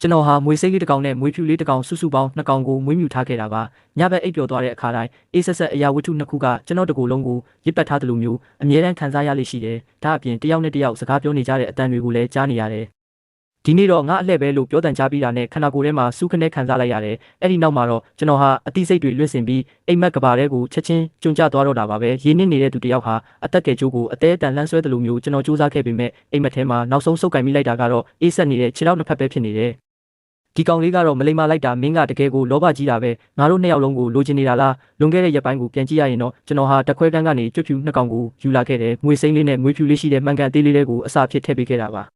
ကျွန်တော်ဟာမွေစိမ့်လေးတစ်ကောင်နဲ့မွေဖြူလေးတစ်ကောင်စုစုပေါင်း2ကောင်ကိုမွေးမြူထားခဲ့တာပါညဘက်အိပ်ပျော်သွားတဲ့အခါတိုင်းအေးဆက်ဆက်အရာဝတ္ထု2ခုကကျွန်တော်တကူလုံးကိုရစ်ပတ်ထားသလိုမျိုးအမြဲတမ်းခံစားရလိမ့်ရှိတယ်ဒါအပြင်တယောက်နဲ့တယောက်စကားပြောနေကြတဲ့အတန်တွေကိုလည်းကြားနေရတယ်ဒီနေ့တော့ငါအလှည့်ပဲလို့ပြောတန်ကြားပြီးတာနဲ့ခန္ဓာကိုယ်ထဲမှာစူးခနဲ့ခံစားလိုက်ရတယ်အဲ့ဒီနောက်မှာတော့ကျွန်တော်ဟာအတိစိတ်တွေလွင့်စင်ပြီးအိမ်မက်ကဘာတဲကိုချက်ချင်းကျွံကျသွားတော့တာပါပဲရင်းနှင်းနေတဲ့သူတယောက်ဟာအသက်ကဲကျိုးကိုအသေးအတန်လှမ်းဆွဲတယ်လို့မျိုးကျွန်တော်စူးစမ်းခဲ့ပေမဲ့အိမ်မက်ထဲမှာနောက်ဆုံးစုပ်ကင်မိလိုက်တာကတော့အေးဆက်နေတဲ့ခြေထောက်နှစ်ဖက်ပဲဖြစ်နေတယ်ဒီကောင်လေးကတော့မလိမ္မာလိုက်တာမင်းကတကယ်ကိုလောဘကြီးတာပဲငါတို့နှစ်ယောက်လုံးကိုလိုချင်နေတာလားလွန်ခဲ့တဲ့ရက်ပိုင်းကိုပြန်ကြည့်ရရင်တော့ကျွန်တော်ဟာတခွဲတန်းကနေကျွတ်ဖြူ2ကောင်ကိုယူလာခဲ့တယ်ငွေစိမ့်လေးနဲ့ငွေဖြူလေးရှိတဲ့မှန်ကန်သေးလေးတွေကိုအစာဖြစ်ထည့်ပေးခဲ့တာပါ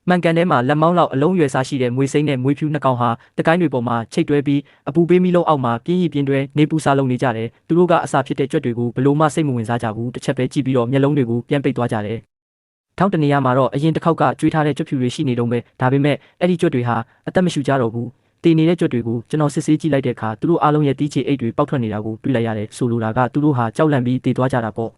မှန်ကန်ထဲမှာလက်မောင်းလောက်အလုံးရွယ်စားရှိတဲ့ငွေစိမ့်နဲ့ငွေဖြူ2ကောင်ဟာတကိုင်းတွေပေါ်မှာချိတ်တွဲပြီးအပူပေးမီလုံးအောက်မှာပြင်းရည်ပြင်းတွဲနေပူစားလုံးနေကြတယ်သူတို့ကအစာဖြစ်တဲ့ကြွက်တွေကိုဘလို့မှစိတ်မဝင်စားကြဘူးတစ်ချက်ပဲကြည့်ပြီးတော့မျက်လုံးတွေကိုပြန်ပိတ်သွားကြတယ်ထောင်းတနေရမှာတော့အရင်တစ်ခေါက်ကကျွေးထားတဲ့ကြွက်ဖြူတွေရှိနေတော့ပဲဒါပေမဲ့အဲ့ဒီကြွက်တွေဟာအသက်မရှူကြတော့ဘူးတည်နေတဲ့ကြွက်တွေကိုကျွန်တော်စစ်ဆေးကြည့်လိုက်တဲ့အခါသူတို့အားလုံးရဲ့တီးချေအိတ်တွေပေါက်ထွက်နေတာကိုတွေ့လိုက်ရတယ်ဆိုလိုတာကသူတို့ဟာကြောက်လန့်ပြီးတည်သွားကြတာပေါ့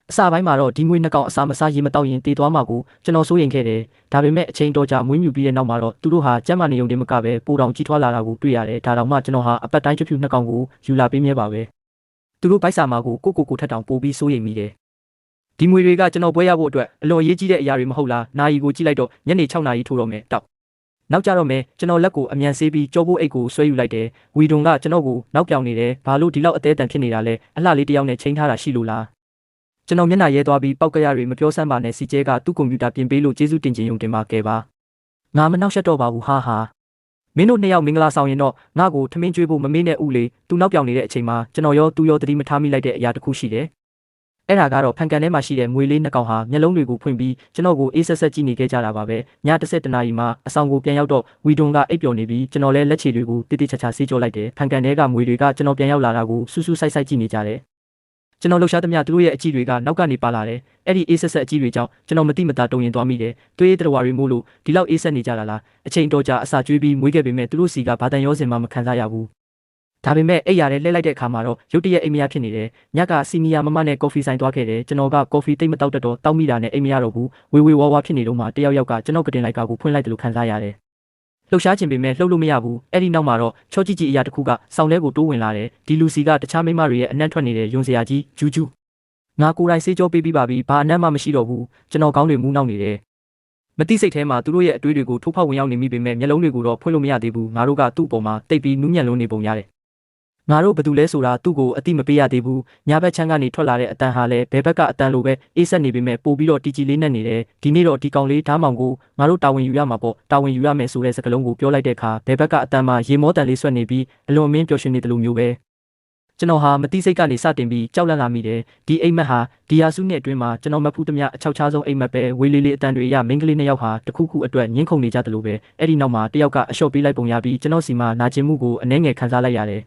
အစာပိုင်းမှာတော့ဒီငွေ2ကောင်အစာမစားရေမတောက်ရင်တည်သွားမှာကိုကျွန်တော်စိုးရိမ်ခဲ့တယ်ဒါပေမဲ့အချိန်တော်ကြာမွေးမြူပြီးတဲ့နောက်မှာတော့သူတို့ဟာကျန်းမာနေုံတည်းမကပဲပိုတောင်ကြီးထွားလာတာကိုတွေ့ရတယ်ဒါတောင်မှကျွန်တော်ဟာအပတ်တိုင်းကြွက်ဖြူ2ကောင်ကိုယူလာပေးမြဲပါပဲသူတို့ဘိုက်စာမှာကိုထက်တောင်ပိုပြီးစိုးရိမ်မိတယ်ဒီငွေတွေကကျွန်တော်ပွဲရဖို့အတွက်အလွန်အရေးကြီးတဲ့အရာတွေမဟုတ်လားနာရီကိုကြည့်လိုက်တော့ညနေ6နာရီထိုးတော့မယ်တောက်နောက်ကြတော့မယ်ကျွန်တော်လက်ကိုအမြန်ဆေးပြီးကြောပိုးအိတ်ကိုဆွဲယူလိုက်တယ်ဝီဒွန်ကကျွန်တော်ကိုနောက်ပြောင်နေတယ်ဘာလို့ဒီလောက်အသေးအတန်ဖြစ်နေတာလဲအလှလေးတယောက်နဲ့ချိန်ထားတာရှိလို့လားကျွန်တော်မျက်နှာရဲသွားပြီးပောက်ကရတွေမပြောစမ်းပါနဲ့စီကျဲကသူ့ကွန်ပျူတာပြင်ပေးလို့ကျေးဇူးတင်ခြင်းယုံတင်ပါခဲ့ပါငါမနှောက်ယှက်တော့ပါဘူးဟာမင်းတို့2ယောက်မင်္ဂလာဆောင်ရင်တော့ငါ့ကိုထမင်းကျွေးဖို့မမေ့နဲ့ဦးလေသူနောက်ပြောင်နေတဲ့အချိန်မှာကျွန်တော်ရောသူရောသတိမထားမိလိုက်တဲ့အရာတစ်ခုရှိတယ်အဲ့ဒါကတော့ဖန်ကန်ထဲမှာရှိတဲ့ငွေလေး2ကောင်ဟာမျက်လုံးတွေကိုဖွင့်ပြီးကျွန်တော်ကိုအေးဆက်ဆက်ကြည့်နေခဲ့ကြတာပါပဲည10နာရီမှာအဆောင်ကိုပြန်ရောက်တော့ဝီဒွန်ကအိပ်ပျော်နေပြီးကျွန်တော်လည်းလက်ချေတွေကိုတိတိကျကျဆေးကြောလိုက်တယ်ဖန်ကန်ထဲကငွေတွေကကျွန်တော်ပြန်ရောက်လာတာကိုစူးစူးဆိုက်ဆိုက်ကြည့်နေကြတယ်ကျွန်တော်လှုပ်ရှားသမျှသူတို့ရဲ့အကြည့်တွေကနောက်ကနေပါလာတယ်အဲ့ဒီအေးဆက်ဆက်အကြည့်တွေကြောင့်ကျွန်တော်မတိမတာတုံရင်သွားမိတယ်သွေးတရဝါတွေမို့လို့ဒီလောက်အေးဆက်နေကြတာလားအချိန်တော်ကြာအစာကျွေးပြီးမွေးခဲ့ပေမဲ့သူတို့စီကဘာတန်ရောစင်မှမခံစားရဘူးဒါပေမဲ့အိပ်ရတဲ့လှည့်လိုက်တဲ့အခါမှာတော့ရုတ်တရက်အိမ်မရဖြစ်နေတယ်ညကစီနီယာမမနဲ့ကော်ဖီဆိုင်သွားခဲ့တယ်ကျွန်တော်ကကော်ဖီတိတ်မတောက်တော့တောက်မိတာနဲ့အိမ်မရတော့ဘူးဝေဝါဖြစ်နေတော့မှတယောက်ကကျွန်တော်ကတင်လိုက်ကာကိုဖွင့်လိုက်တယ်လို့ခံစားရတယ်လှုပ်ရှားခြင်းပေမဲ့လှုပ်လို့မရဘူးအဲ့ဒီနောက်မှာတော့ချောကြီးအရာတစ်ခုကဆောင်းထဲကိုတိုးဝင်လာတယ်ဒီလူစီကတခြားမိန်းမတွေရဲ့အနံ့ထွက်နေတဲ့ယွန်စရာကြီးဂျူးငါကိုယ်တိုင်စေးကြောပေးပြီးပါပြီဘာအနံ့မှမရှိတော့ဘူးကျွန်တော်ကောင်းတွေမူးနောက်နေတယ်မတိစိတ်ထဲမှာသူတို့ရဲ့အတွေးတွေကိုထိုးဖောက်ဝင်ရောက်နေမိပေမဲ့မျက်လုံးတွေကိုတော့ဖွင့်လို့မရသေးဘူးငါတို့ကသူ့အပေါ်မှာတိတ်ပြီးနူးညံ့လုံးနေပုံရတယ်ငါတို့ဘယ်သူလဲဆိုတာသူ့ကိုအတိမပေးရသေးဘူးညာဘက်ချမ်းကနေထွက်လာတဲ့အတန်ဟာလည်းဘယ်ဘက်ကအတန်လိုပဲအေးဆက်နေပေမဲ့ပို့ပြီးတော့တီကြီးလေးနဲ့နေတယ်ဒီနေ့တော့ဒီကောင်လေးဓားမောင်ကိုငါတို့တာဝန်ယူရမှာပေါ့တာဝန်ယူရမယ်ဆိုတဲ့စကားလုံးကိုပြောလိုက်တဲ့အခါဘယ်ဘက်ကအတန်မှာရေမောတန်လေးဆွဲနေပြီးအလွန်မင်းပျော်ရွှင်နေတယ်လို့မျိုးပဲကျွန်တော်ဟာမတိစိတ်ကနေစတင်ပြီးကြောက်လန့်လာမိတယ်ဒီအိမ်မက်ဟာဒီယာစုနှစ်အတွင်းမှာကျွန်တော်မဖူးသမျှအချောက်ချားဆုံးအိမ်မက်ပဲဝေးလေးလေးအတန်တွေရမိန်းကလေး2ယောက်ဟာတခုခုအတွက်ညှင်းခုန်နေကြတယ်လို့ပဲအဲ့ဒီနောက်မှာတယောက်ကအလျှော့ပေးလိုက်ပုံရပြီးကျွန်တော်စီမှာနာကျင်မှုကိုအနှဲငယ်ခံစားလိုက်ရတယ်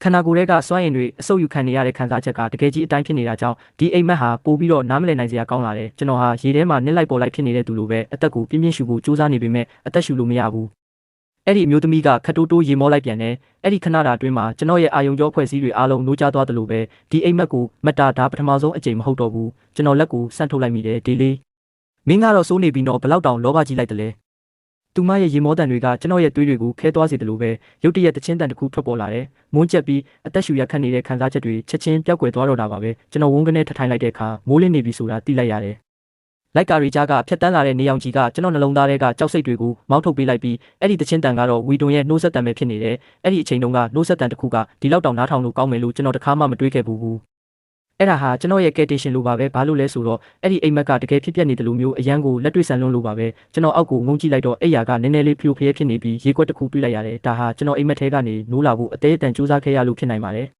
ခန္ဓာကိုယ်ကစွမ်းရည်တွေအဆုပ်ယူခံနေရတဲ့ခံစားချက်ကတကယ်ကြီးအတိုင်းဖြစ်နေတာကြောင့်ဒီအိမ်မက်ဟာပို့ပြီးတော့နားမလည်နိုင်စရာကောင်းလာတယ်ကျွန်တော်ဟာရေထဲမှာနစ်လိုက်ပေါ်လိုက်ဖြစ်နေတဲ့သူလိုပဲအသက်ကိုပြင်းပြင်းရှူဖို့စူးစမ်းနေပေမဲ့အသက်ရှူလို့မရဘူးအဲ့ဒီအမျိုးသမီးကခတ်တိုးတိုးရေမောလိုက်ပြန်တယ်အဲ့ဒီခဏတာအတွင်းမှာကျွန်တော်ရဲ့အာယုံကြောဖွဲ့စည်းတွေအားလုံးနှိုးချသွားတယ်လို့ပဲဒီအိမ်မက်ကိုမတာဒါပထမဆုံးအကြိမ်မဟုတ်တော့ဘူးကျွန်တော်လက်ကိုဆန့်ထုတ်လိုက်မိတယ်ဒီလေးမင်းကတော့စိုးနေပြီးတော့ဘလောက်တောင်လောဘကြီးလိုက်တယ်လဲသူမရဲ့ရေမောတန်တွေကကျွန်တော်ရဲ့သွေးတွေကိုခဲသွားစေတယ်လို့ပဲရုတ်တရက်တချင်းတန်တစ်ခုထွက်ပေါ်လာတယ်မွန်းချက်ပြီးအသက်ရှူရခတ်နေတဲ့ခံစားချက်တွေချက်ချင်းပျောက်ကွယ်သွားတော့တာပါပဲကျွန်တော်ဝန်းကနေထထိုင်လိုက်တဲ့အခါမိုးလင်းနေပြီဆိုတာသိလိုက်ရတယ်လိုက်ကာရီကြားကဖြတ်တန်းလာတဲ့နေအောင်ကြီးကကျွန်တော်နှလုံးသားထဲကကြောက်စိတ်တွေကိုမောင်းထုတ်ပေးလိုက်ပြီးအဲ့ဒီတချင်းတန်ကတော့ဝီဒွန်ရဲ့နှိုးဆက်တန်ပဲဖြစ်နေတယ်အဲ့ဒီအချိန်တုန်းကနှိုးဆက်တန်တစ်ခုကဒီလောက်တောင်နားထောင်လို့ကောင်းမယ်လို့ကျွန်တော်တခါမှမတွေးခဲ့ဘူးအဲ့ဒါဟာကျွန်တော်ရဲ့ကယ်တင်ရှင်လိုပါပဲဘာလို့လဲဆိုတော့အဲ့ဒီအိမ်မက်ကတကယ်ဖြစ်ပျက်နေတယ်လို့မျိုးအရန်ကိုလက်တွေ့ဆန်လွန်းလို့ပါပဲကျွန်တော်အောက်ကိုငုံကြည့်လိုက်တော့အဲ့ယာကနည်းနည်းလေးဖြိုဖျဲဖြစ်နေပြီးရေကွက်တစ်ခုတွေ့လိုက်ရတယ်ဒါဟာကျွန်တော်အိမ်မက်ထဲကနေနိုးလာဖို့အသေးအတန်စူးစမ်းခဲ့ရလို့ဖြစ်နိုင်ပါတယ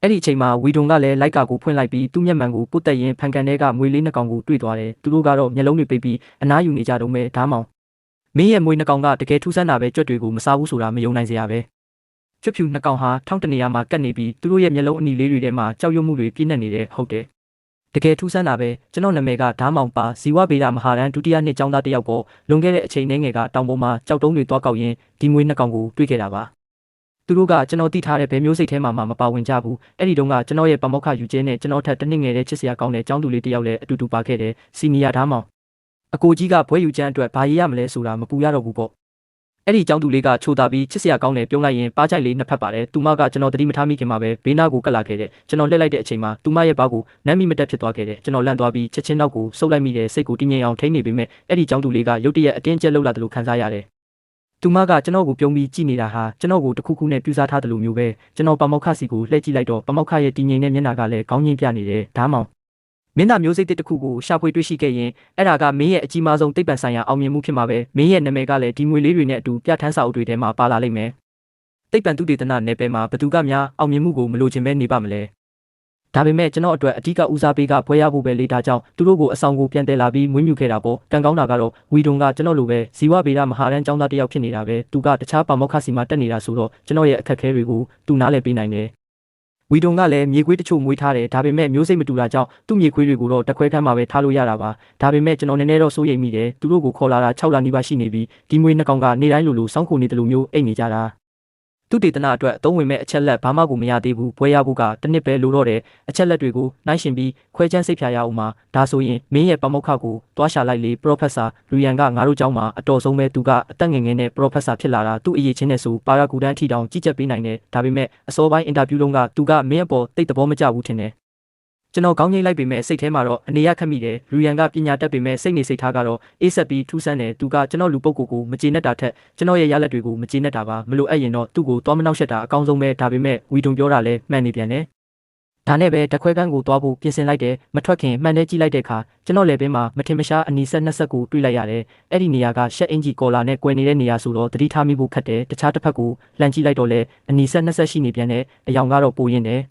်အဲ့ဒီအချိန်မှာဝီဒွန်ကလည်းလိုက်ကာကိုဖွင့်လိုက်ပြီးသူ့မျက်မှန်ကိုပုတ်တက်ရင်ဖန်ကန်ထဲကမွေလေး2ကောင်ကိုတွေ့သွားတယ်သူတို့ကတော့မျက်လုံးတွေပိတ်ပြီးအနားယူနေကြတော့မဲဓားမောင်မင်းရဲ့မွေ2ကောင်ကတကယ်ထူးဆန်းတာပဲကြွက်တွေကိုမစားဘူးဆိုတာမယုံနိုင်စရာပဲကျွတ်ဖြူ2ကောင်ဟာထောင်းတနေရာမှာကတ်နေပြီးသူတို့ရဲ့မျက်လုံးအနီလေးတွေထဲမှာကြောက်ရွံ့မှုတွေပြည့်နေတယ်ဟုတ်တယ်တကယ်ထူးဆန်းတာပဲကျွန်တော်နာမည်ကဓားမောင်ပါဇီဝဗေဒမဟာရန်ဒုတိယနှစ်ကျောင်းသားတစ်ယောက်ပေါ့လွန်ခဲ့တဲ့အချိန်ငယ်ကတောင်ပေါ်မှာကြောက်တုံးတွေတွားကောက်ရင်းဒီမွေ2ကောင်ကိုတွေ့ခဲ့တာပါသူတို့ကကျွန်တော်သိထားတဲ့ဘယ်မျိုးစိတ်ထဲမှာမပါဝင်ကြဘူးအဲ့ဒီတုန်းကကျွန်တော်ရဲ့ပမောက္ခယူခြင်းနဲ့ကျွန်တော်ထက်တနည်းငယ်တဲ့ချစ်စရာကောင်းတဲ့ကျောင်းသူလေးတစ်ယောက်လည်းအတူတူပါခဲ့တယ်စီနီယာဓားမောင်အကိုကြီးကဘွဲယူချမ်းအတွက်ဘာရေးရမလဲဆိုတာမပူရတော့ဘူးပေါ့ အဲ့ဒီကျောင်းသူလေးကချိုတာပြီးချစ်စရာကောင်းတယ်ပြုံးလိုက်ရင်ပါးကြိုက်လေးနှစ်ဖက်ပါတယ်သူမကကျွန်တော်တတိမထားမိခင်မှာပဲဘေးနားကိုကပ်လာခဲ့တဲ့ကျွန်တော်လှည့်လိုက်တဲ့အချိန်မှာသူမရဲ့ဘားကိုနမ်းမိမတက်ဖြစ်သွားခဲ့တဲ့ကျွန်တော်လန့်သွားပြီးချက်ချင်းနောက်ကိုဆုပ်လိုက်မိတဲ့စိတ်ကိုတည်ငြိမ်အောင်ထိန်းနေပေမဲ့အဲ့ဒီကျောင်းသူလေးကရုတ်တရက်အတင်းကျပ်လှုပ်လာတယ်လို့ခံစားရတယ်သူမကကျွန်တော်ကိုပြုံးပြီးကြည့်နေတာဟာကျွန်တော်ကိုတခုခုနဲ့ပြူစားထားတယ်လို့မျိုးပဲကျွန်တော်ပမောက္ခစီကိုလှည့်ကြည့်လိုက်တော့ပမောက္ခရဲ့တည်ငြိမ်တဲ့မျက်နှာကလည်းခေါင်းငင်းပြနေတယ်ဓာမောင်မင်းသားမျိုးစိတ်တစ်ခုကိုရှာဖွေတွေ့ရှိခဲ့ရင်အဲ့ဒါကမင်းရဲ့အကြီးမားဆုံးသိပ္ပံဆိုင်ရာအောင်မြင်မှုဖြစ်မှာပဲမင်းရဲ့နာမည်ကလည်းဒီငွေလေးတွေနဲ့အတူပြဋ္ဌာန်းစာအုပ်တွေထဲမှာပါလာလိမ့်မယ်သိပ္ပံသုတေသနနယ်ပယ်မှာဘသူကများအောင်မြင်မှုကိုမလိုချင်ပဲနေပါမလဲဒါပေမဲ့ကျွန်တော်အတွက်အဓိကဦးစားပေးကဘွဲရဖို့ပဲလေဒါကြောင့်သူတို့ကိုအဆောင်ကိုပြန်တယ်လာပြီးမွေးမြူခဲ့တာပေါ့ကံကောင်းတာကတော့ဝီဒွန်ကကျွန်တော်လိုပဲဇီဝဗေဒမဟာရန်ကျောင်းသားတစ်ယောက်ဖြစ်နေတာပဲသူကတခြားပါမောက္ခစီမှာတက်နေတာဆိုတော့ကျွန်တော်ရဲ့အခက်အခဲတွေကိုသူနားလည်ပေးနိုင်တယ်ဝီဒွန်ကလည်းမြေခွေးတချို့မွေးထားတယ်ဒါပေမဲ့မျိုးစိတ်မတူတာကြောင့်သူ့မြေခွေးတွေကိုတော့တခွဲခန်းမှာပဲထားလို့ရတာပါဒါပေမဲ့ကျွန်တော်နည်းနည်းတော့စိုးရိမ်မိတယ်သူတို့ကိုခေါ်လာတာ6လနီးပါးရှိနေပြီဒီငွေနှစ်ကောင်ကနေတိုင်းလိုစောင်းခုန်နေတယ်လို့မျိုးအိတ်နေကြတာသူတေသနာအတွက်အသုံးဝင်မဲ့အချက်လက်ဘာမှကိုမရသေးဘူးဘွဲရဖို့ကတစ်နှစ်ပဲလိုတော့တယ်အချက်လက်တွေကိုနှိုင်းရှင်ပြီးခွဲချမ်းစိတ်ဖြာရအောင်မှာဒါဆိုရင်မင်းရဲ့ပမောက္ခကိုတွားရှာလိုက်လေ Professor လူရန်ကငါတို့ကျောင်းမှာအတော်ဆုံးပဲသူကအသက်ငယ်ငယ်နဲ့ Professor ဖြစ်လာတာသူ့အရေးချင်းနဲ့ဆိုပါရဂူတန်းထီတောင်ကြီးကြပ်ပေးနိုင်တယ်ဒါပေမဲ့အစောပိုင်းအင်တာဗျူးလုံးကသူကမင်းအပေါ်တိတ်သဘောမကျဘူးထင်တယ်ကျွန်တော်ကောင်းငိမ့်လိုက်ပေမဲ့စိတ်ထဲမှာတော့အနေရခက်မိတယ်လူရန်ကပညာတတ်ပေမဲ့စိတ်နေစိတ်ထားကတော့အေးဆက်ပြီးထူးဆန်းတယ်သူကကျွန်တော်လူပုဂ္ဂိုလ်ကိုမကျေနပ်တာထက်ကျွန်တော်ရဲ့ရလက်တွေကိုမကျေနပ်တာပါမလို့အဲ့ရင်တော့သူ့ကိုသွားမနှောက်ယှက်တာအကောင်းဆုံးပဲဒါပေမဲ့ဝီဒွန်ပြောတာလဲမှန်နေပြန်တယ်ဒါနဲ့ပဲတခွဲကန်းကိုသွားဖို့ပြင်ဆင်လိုက်တယ်မထွက်ခင်မှန်တဲ့ကြည့်လိုက်တဲ့အခါကျွန်တော်လည်းပင်မှာမထင်မရှားအနီဆက်နှစ်ဆက်ကိုတွေ့လိုက်ရတယ်အဲ့ဒီနေရာကရှက်အင်ဂျီကော်လာနဲ့ကွယ်နေတဲ့နေရာဆိုတော့သတိထားမိဖို့ခက်တယ်တခြားတစ်ဖက်ကိုလှန်ကြည့်လိုက်တော့လဲအနီဆက်နှစ်ဆက်ရှိနေပြန်တယ်အယောင်ကတော့ပိုရင်းတယ်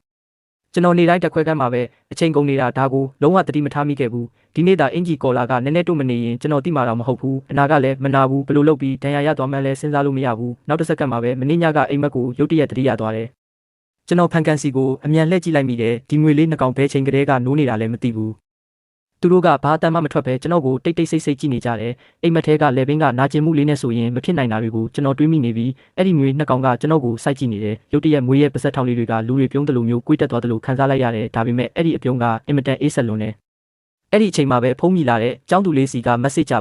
ကျွန်တော်နေတိုင်းတက်ခွဲကမ်းမှာပဲအချိန်ကုန်နေတာဒါကိုလုံးဝသတိမထားမိခဲ့ဘူးဒီနေ့သာအင်ဂျီကော်လာကနည်းနည်းတို့မနေရင်ကျွန်တော်တိမာတော့မဟုတ်ဘူးအနာကလည်းမနာဘူးဘယ်လိုလုပ်ပြီးဒဏ်ရာရသွားမှန်းလဲစဉ်းစားလို့မရဘူးနောက်တစ်စက္ကန့်မှာပဲမင်းညကအိမ်မက်ကိုရုတ်တရက်သတိရသွားတယ်ကျွန်တော်ဖန်ကန်စီကိုအမြန်လှည့်ကြည့်လိုက်မိတယ်ဒီငွေလေးနှစ်ကောင်ဘဲချိန်ကလေးကနိုးနေတာလည်းမသိဘူးသူတို့ကဘာအတမ်းမှမထွက်ပဲကျွန်တော်ကိုတိတ်တိတ်ဆိတ်ဆိတ်ကြည့်နေကြတယ်အိမ်မက်ထဲကလေဘင်းကနာကျင်မှုလေးနဲ့ဆိုရင်မဖြစ်နိုင်တာတွေကိုကျွန်တော်တွေးမိနေပြီးအဲ့ဒီငွေနှစ်ကောင်ကကျွန်တော်ကိုစိုက်ကြည့်နေတယ်ရုတ်တရက်မွေးရဲ့ပါဆက်ထောင်လေးတွေကလူတွေပြုံးတယ်လို့မျိုးကိုယ်တက်သွားတယ်လို့ခံစားလိုက်ရတယ်ဒါပေမဲ့အဲ့ဒီအပြုံးကအင်မတန်အေးဆက်လွန်တယ်အဲ့ဒီအချိန်မှာပဲဖုန်းမိလာတဲ့ကျောင်းသူလေးစီက message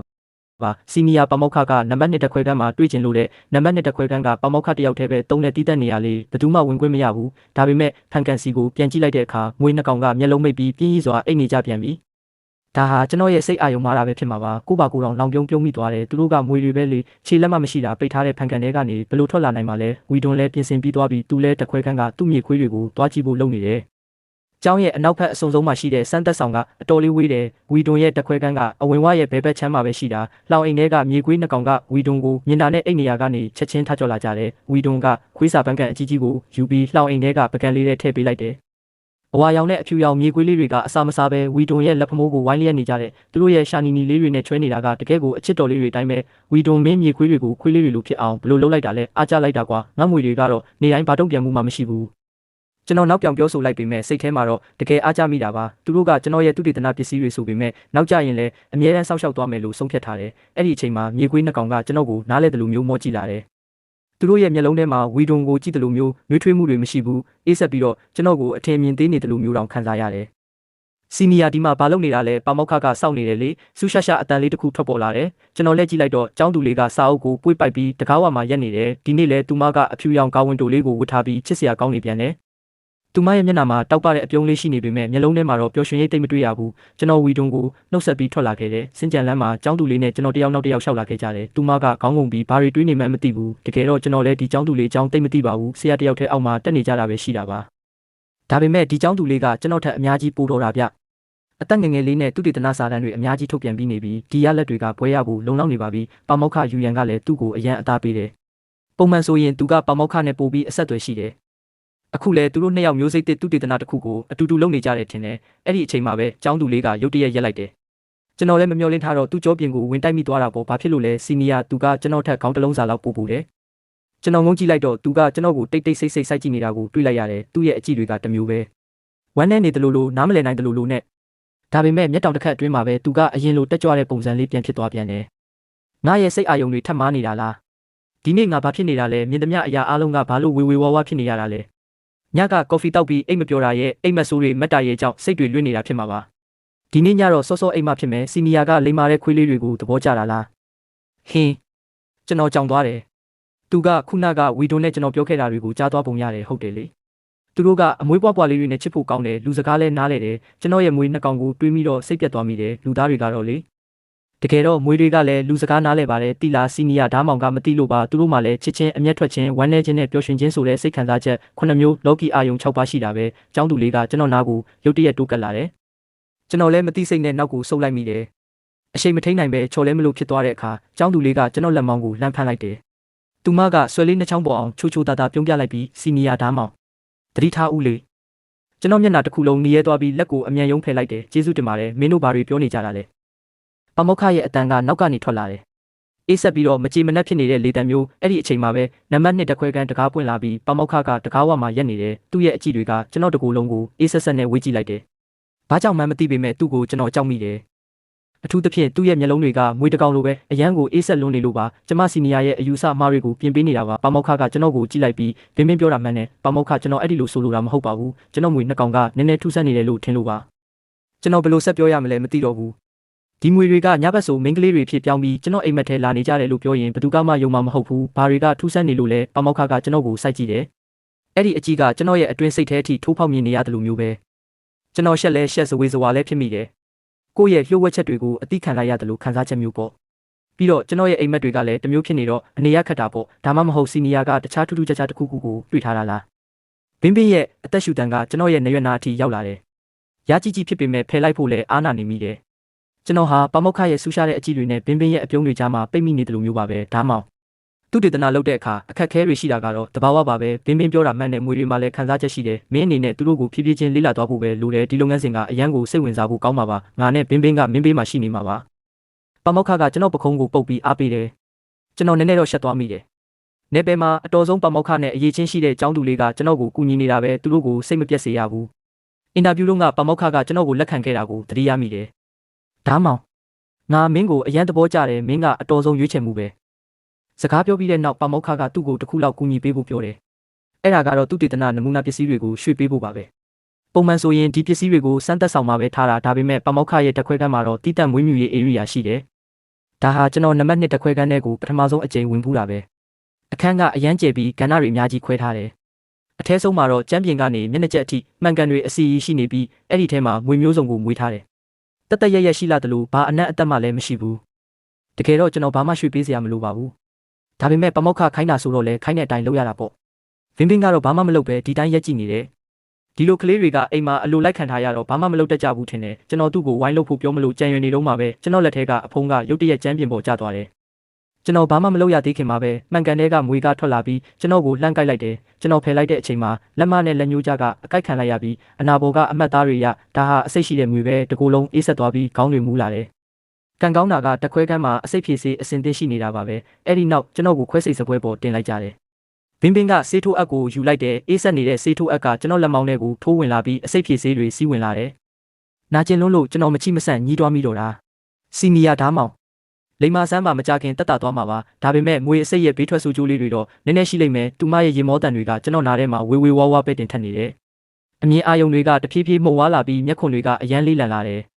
ပါစီနီယာပမောက္ခကနံပါတ်1တက်ခွဲခန်းမှာတွေ့ကျင်လို့တဲ့နံပါတ်2တက်ခွဲခန်းကပမောက္ခတယောက်တည်းပဲတုံးတဲ့တီးတက်နေရလေးဘယ်သူမှဝင်ခွင့်မရဘူးဒါပေမဲ့ဖန်ကန်စီကိုပြန်ကြည့်လိုက်တဲ့အခါငွေနှစ်ကောင်ကမျက်လုံးမိတ်ပြီးပြင်းကြီးစွာအိတ်နေကြပြန်ပြီဒါဟာကျွန်တော်ရဲ့စိတ်အာရုံမှားတာပဲဖြစ်မှာပါကိုပါကိုတောင်လောင်ပြုံးမိသွားတယ်သူတို့ကမွေတွေပဲလေခြေလက်မမရှိတာပိတ်ထားတဲ့ဖန်ကန်တွေကနေဘယ်လိုထွက်လာနိုင်မှာလဲဝီဒွန်လည်းပြင်ဆင်ပြီးသွားပြီးသူလည်းတက်ခွဲခန်းကသူ့မြေခွေးတွေကိုတွားကြည့်ဖို့လုပ်နေတယ်ကျောင်းရဲ့အနောက်ဘက်အစုံဆုံးမှာရှိတဲ့စမ်းသက်ဆောင်ကအတော်လေးဝေးတယ်ဝီဒွန်ရဲ့တက်ခွဲခန်းကအဝင်ဝရဲ့ဘဲဘက်ချမ်းမှာပဲရှိတာလောင်အိမ်ထဲကမြေခွေးနှစ်ကောင်ကဝီဒွန်ကိုမြင်တာနဲ့အိတ်နေရာကနေချက်ချင်းထကြော်လာကြတယ်ဝီဒွန်ကခွေးစာပန်းကန်အကြီးကြီးကိုယူပြီးလောင်အိမ်ထဲကပကံလေးထဲထည့်ပေးလိုက်တယ်အဝါရောင်နဲ့အဖြူရောင်မြေခွေးလေးတွေကအစာမစားပဲဝီဒွန်ရဲ့လက်ဖမိုးကိုဝိုင်းလျက်နေကြတဲ့သူတို့ရဲ့ရှာနီနီလေးတွေနဲ့ချွဲနေတာကတကယ်ကိုအချစ်တော်လေးတွေတိုင်းပဲဝီဒွန်မင်းမြေခွေးတွေကိုခွေးလေးတွေလိုဖြစ်အောင်ဘလို့လှုပ်လိုက်တာလဲအားကြလိုက်တာကွာငတ်မွေတွေကတော့နေတိုင်းဘာတုံ့ပြန်မှုမှမရှိဘူးကျွန်တော်နောက်ပြောင်ပြောဆိုလိုက်ပေမဲ့စိတ်ထဲမှာတော့တကယ်အားကြမိတာပါသူတို့ကကျွန်တော်ရဲ့သူတေသနာပစ္စည်းတွေဆိုပေမဲ့နောက်ကျရင်လည်းအမြဲတမ်းစောင့်ရှောက်သွားမယ်လို့ဆုံးဖြတ်ထားတယ်အဲ့ဒီအချိန်မှာမြေခွေးနှစ်ကောင်ကကျွန်တော်ကိုနားလဲတယ်လို့မျိုးမောကြည့်လာတယ်သူတို့ရဲ့မျက်လုံးထဲမှာဝီဒွန်ကိုကြည့်တယ်လို့မျိုးနှွေးထွေးမှုတွေမရှိဘူးအေးဆက်ပြီးတော့ကျွန်တော်ကိုအထင်မြင်သေးနေတယ်လို့မျိုးတောင်ခံစားရတယ်စီနီယာဒီမှာဘာလုပ်နေတာလဲပမောက္ခကစောင့်နေတယ်လေဆူရှာရှာအတန်လေးတစ်ခုထွက်ပေါ်လာတယ်ကျွန်တော်လက်ကြည့်လိုက်တော့ကျောင်းသူလေးကစာအုပ်ကိုပွေ့ပိုက်ပြီးတကားဝမှာရက်နေတယ်ဒီနေ့လဲသူမကအဖြူရောင်ကောင်းဝင်တိုလေးကိုဝတ်ထားပြီးချစ်စရာကောင်းနေပြန်တယ်သူမရဲ့မျက်နှာမှာတောက်ပတဲ့အပြုံးလေးရှိနေပေမဲ့မျက်လုံးထဲမှာတော့ပျော်ရွှင်ရိပ်သိမ့်မတွေ့ရဘူးကျွန်တော်ဝီဒွန်ကိုနှုတ်ဆက်ပြီးထွက်လာခဲ့တယ်စင်ကြံလမ်းမှာကျောင်းသူလေးနဲ့ကျွန်တော်တယောက်နောက်တယောက်ရှောက်လာခဲ့ကြတယ်သူမကခေါင်းငုံပြီးဘာတွေတွေးနေမှန်းမသိဘူးတကယ်တော့ကျွန်တော်လည်းဒီကျောင်းသူလေးအကြောင်းသိမသိပါဘူးဆရာတယောက်တည်းအောက်မှာတက်နေကြတာပဲရှိတာပါဒါပေမဲ့ဒီကျောင်းသူလေးကကျွန်တော်ထက်အများကြီးပိုတော်တာဗျအသက်ငယ်ငယ်လေးနဲ့သူတေသနာစာတမ်းတွေအများကြီးထုတ်ပြန်ပြီးနေပြီးဒီရလက်တွေကဘွဲရဖို့လုံလောက်နေပါပြီပမောက္ခယူရန်ကလည်းသူ့ကိုအရန်အသားပေးတယ်ပုံမှန်ဆိုရင်သူကပမောက္ခနဲ့ပို့ပြီးအဆက်အသွယ်ရှိတယ်အခုလဲသူတို့နှစ်ယောက်မျိုးစိတ်တစ်သူတေသနာတစ်ခုကိုအတူတူလုပ်နေကြတယ်ထင်တယ်အဲ့ဒီအချိန်မှာပဲကျောင်းသူလေးကရုတ်တရက်ရက်လိုက်တယ်ကျွန်တော်လည်းမမျှော်လင့်ထားတော့သူ့ကြောပြင်ကိုဝင်တိုက်မိသွားတာပေါ့ဘာဖြစ်လို့လဲစီနီယာသူကကျွန်တော်ထက်ခေါင်းတစ်လုံးစာလောက်ပို့ပို့တယ်ကျွန်တော်ငုံကြည့်လိုက်တော့သူကကျွန်တော်ကိုတိတ်တိတ်ဆိတ်ဆိတ်စိုက်ကြည့်နေတာကိုတွေ့လိုက်ရတယ်သူ့ရဲ့အကြည့်တွေကတမျိုးပဲဝမ်းနဲ့နေတယ်လို့နားမလည်နိုင်တယ်လို့နဲ့ဒါပေမဲ့မျက်တောင်တစ်ခတ်အတွင်းမှာပဲသူကအရင်လိုတက်ကြွတဲ့ပုံစံလေးပြန်ဖြစ်သွားပြန်တယ်ငါရဲ့စိတ်အာရုံတွေထပ်မားနေတာလားဒီနေ့ငါဘာဖြစ်နေတာလဲမြင်သမျှအရာအလုံးကဘာလို့ဝေဝါးဖြစ်နေရတာလဲညကကော်ဖီတောက်ပြီးအိတ်မပြောတာရဲ့အိတ်မဆိုးတွေမက်တာရဲ့ကြောင့်စိတ်တွေလွင့်နေတာဖြစ်မှာပါဒီနေ့ညတော့စောစောအိတ်မဖြစ်မယ်စီနီယာကလိမ္မာတဲ့ခွေးလေးတွေကိုသဘောကျတာလားဟင်းကျွန်တော်ကြောင်သွားတယ် သူကခုနကဝီဒိုနဲ့ကျွန်တော်ပြောခဲ့တာတွေကိုကြားသွားပုံရတယ်ဟုတ်တယ်လေသူတို့ကအမွေးပွားပွားလေးတွေနဲ့ချစ်ဖို့ကောင်းတယ်လူစကားလဲနားလဲတယ်ကျွန်တော်ရဲ့မွေးနှစ်ကောင်ကိုတွေးမိတော့စိတ်ပြတ်သွားမိတယ်လူသားတွေကတော့လေတကယ်တော့မွေးတွေကလည်းလူစကားနားလဲပါတယ်တီလာစီနီယာဓားမောင်ကမသိလို့ပါသူတို့မှလည်းချစ်ချင်းအမျက်ထွက်ချင်းဝမ်းနေချင်းနဲ့ပျော်ရွှင်ချင်းဆိုတဲ့စိတ်ခံစားချက်9မျိုးလော်ကီအာယုံ6ပါးရှိတာပဲကျောင်းသူလေးကကျွန်တော်နားကိုရုတ်တရက်တိုးကပ်လာတယ်ကျွန်တော်လည်းမသိစိတ်နဲ့နောက်ကိုဆုပ်လိုက်မိတယ်အရှိန်မထိန်နိုင်ပဲချော်လဲမလို့ဖြစ်သွားတဲ့အခါကျောင်းသူလေးကကျွန်တော်လက်မောင်းကိုလှမ်းဖမ်းလိုက်တယ်သူမကဆွဲလေးနှချောင်းပေါ်အောင်ချိုချိုတာတာပြုံးပြလိုက်ပြီးစီနီယာဓားမောင်တတိထားဦးလေကျွန်တော်မျက်နှာတစ်ခုလုံးနီးရဲသွားပြီးလက်ကိုအမြန်ယုံဖယ်လိုက်တယ်ကျေးဇူးတင်ပါတယ်မင်းတို့ဘာတွေပြောနေကြတာလဲပမောက္ခရဲ့အတန်ကနောက်ကနေထွက်လာတယ်အေးဆက်ပြီးတော့မကြည်မနှက်ဖြစ်နေတဲ့လေတံမျိုးအဲ့ဒီအချိန်မှာပဲနံပါတ်1တခွဲကန်တကားပွင့်လာပြီးပမောက္ခကတကားဝမှာရက်နေတယ်သူ့ရဲ့အကြည့်တွေကကျွန်တော်တကူလုံးကိုအေးဆက်ဆက်နဲ့ဝေးကြည့်လိုက်တယ်ဘာကြောင့်မှမသိပေမဲ့သူ့ကိုကျွန်တော်ကြောက်မိတယ်အထူးသဖြင့်သူ့ရဲ့မျက်လုံးတွေကမွေးတကောင်လိုပဲအရန်ကိုအေးဆက်လွန်းနေလို့ပါကျမစီနီယာရဲ့အယူဆမှားတွေကိုပြင်ပေးနေတာပါပမောက္ခကကျွန်တော်ကိုကြည့်လိုက်ပြီးပင်ပင်ပြောတာမှန်တယ်ပမောက္ခကျွန်တော်အဲ့ဒီလိုဆိုလိုတာမဟုတ်ပါဘူးကျွန်တော်မွေးနှစ်ကောင်ကနည်းနည်းထူးဆန်းနေတယ်လို့ထင်လို့ပါကျွန်တော်ဘယ်လိုဆက်ပြောရမလဲမသိတော့ဘူးဒီမွေတွေကညဘက်ဆိုမိန်းကလေးတွေဖြစ်ပြောင်းပြီးကျွန်တော်အိမ်မက်ထဲလာနေကြတယ်လို့ပြောရင်ဘယ်သူမှယုံမှာမဟုတ်ဘူးဘာတွေကထူးဆန်းနေလို့လဲပမောက္ခကကျွန်တော်ကိုစိုက်ကြည့်တယ်အဲ့ဒီအကြည့်ကကျွန်တော်ရဲ့အတွင်းစိတ်ထဲအထိထိုးဖောက်မြင်နေရတယ်လို့မျိုးပဲကျွန်တော်ရှက်လဲရှက်စဝေးစဝါလဲဖြစ်မိတယ်ကိုယ့်ရဲ့လျှို့ဝှက်ချက်တွေကိုအတိခံလိုက်ရတယ်လို့ခံစားချက်မျိုးပေါ့ပြီးတော့ကျွန်တော်ရဲ့အိမ်မက်တွေကလည်းတမျိုးဖြစ်နေတော့အနေရခက်တာပေါ့ဒါမှမဟုတ်စီနီယာကတခြားထူးထူးခြားခြားတစ်ခုခုကိုတွေ့ထားတာလားဘင်းဘင်းရဲ့အသက်ရှူတန်ကကျွန်တော်ရဲ့နေရွက်နာအထိရောက်လာတယ်ရကြီးကြီးဖြစ်ပေမဲ့ဖယ်လိုက်ဖို့လဲအားနာနေမိတယ်ကျွန်တော်ဟာပမောက္ခရဲ့ဆူရှားတဲ့အကြည့်တွေနဲ့ဘင်းဘင်းရဲ့အပြုံးတွေကြားမှာပိတ်မိနေတယ်လို့မျိုးပါပဲဒါမှမဟုတ်သူတေသနာလုပ်တဲ့အခါအခက်ခဲတွေရှိတာကတော့တဘာဝပါပဲဘင်းဘင်းပြောတာမှန်တဲ့မွေတွေမှာလည်းခံစားချက်ရှိတယ်မင်းအနေနဲ့သူတို့ကိုဖြည်းဖြည်းချင်းလေ့လာသွားဖို့ပဲလိုတယ်ဒီလုပ်ငန်းစဉ်ကအရန်ကိုစိတ်ဝင်စားဖို့ကောင်းပါပါငါနဲ့ဘင်းဘင်းကမင်းဘေးမှာရှိနေမှာပါပမောက္ခကကျွန်တော်ပခုံးကိုပုတ်ပြီးအားပေးတယ်ကျွန်တော်နည်းနည်းတော့ရှက်သွားမိတယ်နေပယ်မှာအတော်ဆုံးပမောက္ခနဲ့အရေးချင်းရှိတဲ့ကျောင်းသူလေးကကျွန်တော်ကိုကူညီနေတာပဲသူတို့ကိုစိတ်မပြတ်စေရဘူးအင်တာဗျူးလုံးကပမောက္ခကကျွန်တော်ကိုလက်ခံခဲ့တာကိုသတိရမိတယ်ဒါမှငါမင်းကိုအရန်သဘောကျတယ်မင်းကအတော်ဆုံးရွေးချယ်မှုပဲစကားပြောပြီးတဲ့နောက်ပမောက္ခကသူ့ကိုတစ်ခုလောက်ကူညီပေးဖို့ပြောတယ်အဲ့ဒါကတော့သူ့တေသနာနမူနာပစ္စည်းတွေကိုရွှေ့ပေးဖို့ပါပဲပုံမှန်ဆိုရင်ဒီပစ္စည်းတွေကိုစမ်းသပ်ဆောင်မှာပဲထားတာဒါပေမဲ့ပမောက္ခရဲ့တက်ခွဲကန်းမှာတော့တီးတန့်မွေးမြူရေးဧရိယာရှိတယ်ဒါဟာကျွန်တော်နံပါတ်1တက်ခွဲကန်းထဲကိုပထမဆုံးအကြိမ်ဝင်ဖူးတာပဲအခန်းကအရန်ကျယ်ပြီးကဏ္ဍတွေအများကြီးခွဲထားတယ်အထဲဆုံးမှာတော့ကျမ်းပြင်ကနေမျက်နှာကျက်အထိမှန်ကန်တွေအစီအီရှိနေပြီးအဲ့ဒီထဲမှာမွေမျိုးစုံကိုမွေးထားတယ်တသက်ရရရှိလာတယ်လို့ဘာအနက်အသက်မှလည်းမရှိဘူးတကယ်တော့ကျွန်တော်ဘာမှရွှေ့ပေးစရာမလိုပါဘူးဒါပေမဲ့ပမောက္ခခိုင်းတာဆိုတော့လေခိုင်းတဲ့အတိုင်းလုပ်ရတာပေါ့ဗင်းဗင်းကတော့ဘာမှမလုပ်ပဲဒီတိုင်းရက်ကြည့်နေတယ်ဒီလိုကလေးတွေကအိမ်မှာအလိုလိုက်ခံထားရတော့ဘာမှမလုပ်တတ်ကြဘူးထင်တယ်ကျွန်တော်သူ့ကိုဝိုင်းလုပ်ဖို့ပြောမလို့ကြံရွယ်နေတော့မှပဲကျွန်တော်လက်ထဲကအဖုံးကရုတ်တရက်ကျမ်းပြင်ပေါ်ကျသွားတယ်ကျွန်တော်ဘာမှမလုပ်ရသေးခင်မှာပဲမှန်ကန်တဲ့ကမွေကထွက်လာပြီးကျွန်တော်ကိုလှမ်းကိုက်လိုက်တယ်ကျွန်တော်ဖယ်လိုက်တဲ့အချိန်မှာလက်မနဲ့လက်ညှိုးကြားကအကိုက်ခံလိုက်ရပြီးအနာဘော်ကအမတ်သားတွေရဒါဟာအစိတ်ရှိတဲ့မွေပဲတကူလုံးအေးဆက်သွားပြီးခေါင်းတွေမူးလာတယ်ကန်ကောင်းတာကတခွဲကန်းမှာအစိတ်ဖြည့်စေးအစင်သင်းရှိနေတာပါပဲအဲ့ဒီနောက်ကျွန်တော်ကိုခွဲစိတ်စပွဲပေါ်တင်လိုက်ကြတယ်ဘင်းဘင်းကဆေးထိုးအပ်ကိုယူလိုက်တယ်အေးဆက်နေတဲ့ဆေးထိုးအပ်ကကျွန်တော်လက်မောင်းထဲကိုထိုးဝင်လာပြီးအစိတ်ဖြည့်စေးတွေစီးဝင်လာတယ်နာကျင်လွန်းလို့ကျွန်တော်မချိမဆန့်ညှိသွားမိတော့တာစီနီယာဓားမောင်လိမ္မာဆန်းပါမကြခင်တက်တာသွားမှာပါဒါပေမဲ့မွေအစိတ်ရဲ့ဘေးထွက်ဆူကျိုးလေးတွေတော့နည်းနည်းရှိလိမ့်မယ်သူမရဲ့ရေမောတန်တွေကကျွန်တော်နားထဲမှာဝေဝေဝါးဝါးပဲတင်ထက်နေတယ်အမြင်အာယုံတွေကတဖြည်းဖြည်းမှုံဝါလာပြီးမျက်ခွန်တွေကအရန်လေးလန်လာတယ်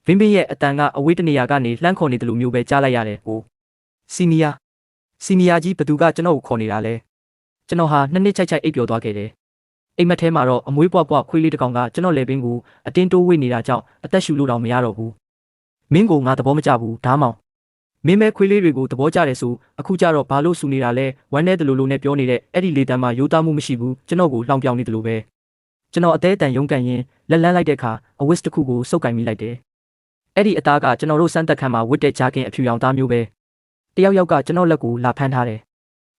ဗင်းဘင်းရဲ့အတန်ကအဝေးတနေရာကနေလှမ်းခေါ်နေတယ်လို့မျိုးပဲကြားလိုက်ရတယ်ဟိုစီနီယာကြီးဘသူကကျွန်တော်ကိုခေါ်နေတာလဲကျွန်တော်ဟာနှစ်ချိုက်အိပ်ပျော်သွားခဲ့တယ်အိမ်မက်ထဲမှာတော့အမွေးပွားပွားခွေးလေးတစ်ကောင်ကကျွန်တော်လေပင်ကိုအတင်းတိုးဝေ့နေတာကြောင့်အသက်ရှူလို့တောင်မရတော့ဘူးမင်းကိုငါသဘောမကျဘူးဓားမောင်မင်းမဲခွေးလေးတွေကိုသဘောကျတယ်ဆိုအခုကျတော့ဘာလို့ဆူနေတာလဲဝမ်းနဲ့တလူလိုနဲ့ပြောနေတဲ့အဲ့ဒီလေတံမှာရိုးသားမှုမရှိဘူးကျွန်တော်ကိုလှောင်ပြောင်နေတယ်လို့ပဲကျွန်တော်အသေးအတန်ရုန်းကန်ရင်လက်လန်းလိုက်တဲ့အခါအဝစ်တစ်ခုကိုစုပ်ကင်မိလိုက်တယ်အဲ့ဒီအသားကကျွန်တော်တို့စမ်းသက်ခန်းမှာဝစ်တဲ့ဂျာကင်အဖြူရောင်သားမျိုးပဲတယောက်ကကျွန်တော်လက်ကိုလာဖမ်းထားတယ်